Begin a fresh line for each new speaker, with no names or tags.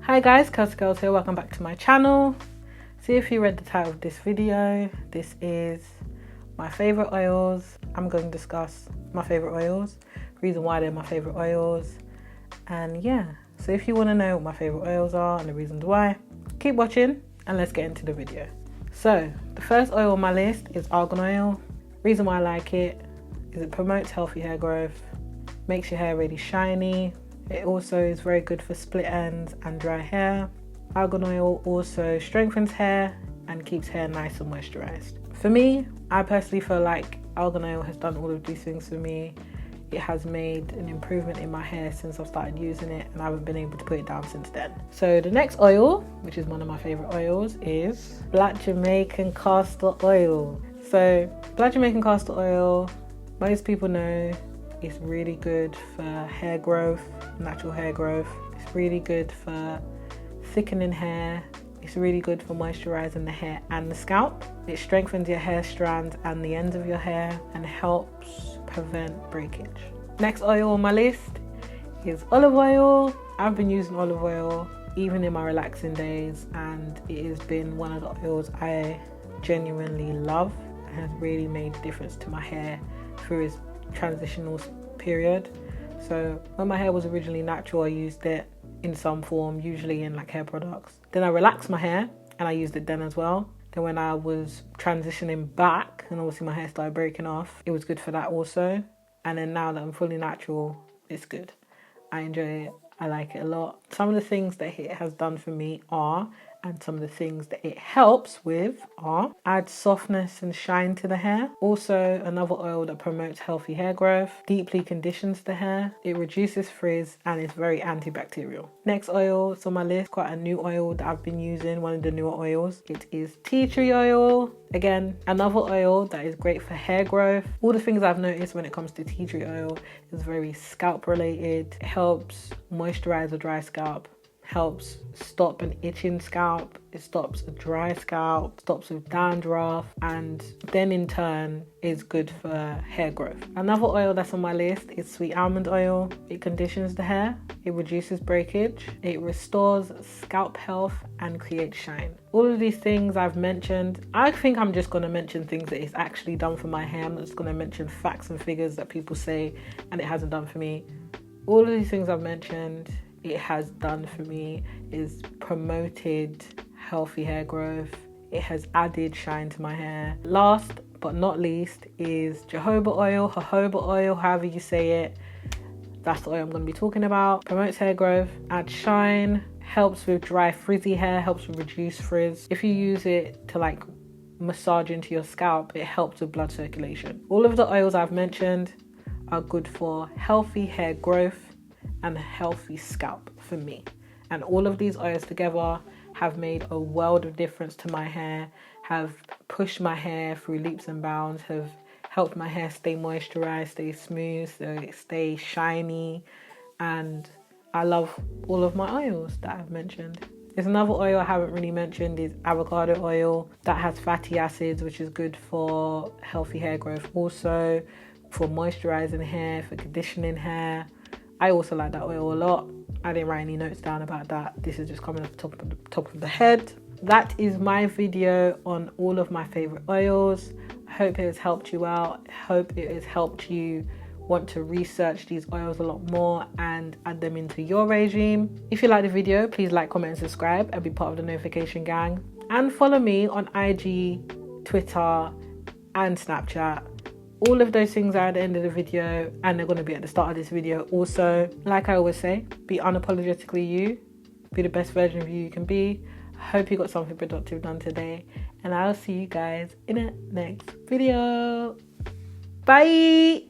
Hi guys, Kelsey Kurls here, welcome back to my channel. See if you read the title of this video, this is my favourite oils. I'm going to discuss my favourite oils, reason why they're my favourite oils, and yeah, so if you want to know what my favourite oils are and the reasons why, keep watching and let's get into the video. So, the first oil on my list is argan oil. Reason why I like it is it promotes healthy hair growth, makes your hair really shiny. It also is very good for split ends and dry hair. Argan oil also strengthens hair and keeps hair nice and moisturized. For me, I personally feel like argan oil has done all of these things for me. It has made an improvement in my hair since I've started using it, and I haven't been able to put it down since then. So the next oil, which is one of my favorite oils, is Black Jamaican castor oil. So Black Jamaican castor oil, most people know it's really good for hair growth, natural hair growth. It's really good for thickening hair. It's really good for moisturizing the hair and the scalp. It strengthens your hair strands and the ends of your hair and helps prevent breakage. Next oil on my list is olive oil. I've been using olive oil even in my relaxing days, and it has been one of the oils I genuinely love and has really made a difference to my hair through its transitional period. So when my hair was originally natural, I used it in some form, usually in like hair products. Then I relaxed my hair and I used it then as well. Then when I was transitioning back and obviously my hair started breaking off, it was good for that also. And then now that I'm fully natural, it's good. I enjoy it. I like it a lot. Some of the things that it has done for me are, and some of the things that it helps with are, add softness and shine to the hair. Also, another oil that promotes healthy hair growth, deeply conditions the hair, it reduces frizz, and is very antibacterial. Next oil on my list, quite a new oil that I've been using, one of the newer oils. It is tea tree oil. Again, another oil that is great for hair growth. All the things I've noticed when it comes to tea tree oil is very scalp related. It helps moisturize a dry scalp, helps stop an itching scalp, it stops a dry scalp, stops with dandruff, and then in turn is good for hair growth. Another oil that's on my list is sweet almond oil. It conditions the hair, it reduces breakage, it restores scalp health and creates shine. All of these things I've mentioned, I think I'm just going to mention things that it's actually done for my hair. I'm not just going to mention facts and figures that people say and it hasn't done for me. All of these things I've mentioned, it has done for me, is promoted healthy hair growth. It has added shine to my hair. Last but not least is jojoba oil, jojoba oil, however you say it. That's the oil I'm going to be talking about. Promotes hair growth, adds shine, helps with dry frizzy hair, helps with reduce frizz. If you use it to like massage into your scalp, it helps with blood circulation. All of the oils I've mentioned are good for healthy hair growth and a healthy scalp for me, and all of these oils together have made a world of difference to my hair, have pushed my hair through leaps and bounds, have helped my hair stay moisturized, stay smooth, so it stay shiny, and I love all of my oils that I've mentioned. There's another oil I haven't really mentioned, is avocado oil, that has fatty acids, which is good for healthy hair growth, also for moisturizing hair, for conditioning hair. I also like that oil a lot. I didn't write any notes down about that. This is just coming off the top of the head. That is my video on all of my favorite oils. I hope it has helped you out. I hope it has helped you want to research these oils a lot more and add them into your regime. If you like the video, please like, comment and subscribe and be part of the notification gang. And follow me on IG, Twitter and Snapchat. All of those things are at the end of the video, and they're going to be at the start of this video also. Like I always say, be unapologetically you. Be the best version of you can be. I hope you got something productive done today, and I'll see you guys in the next video. Bye!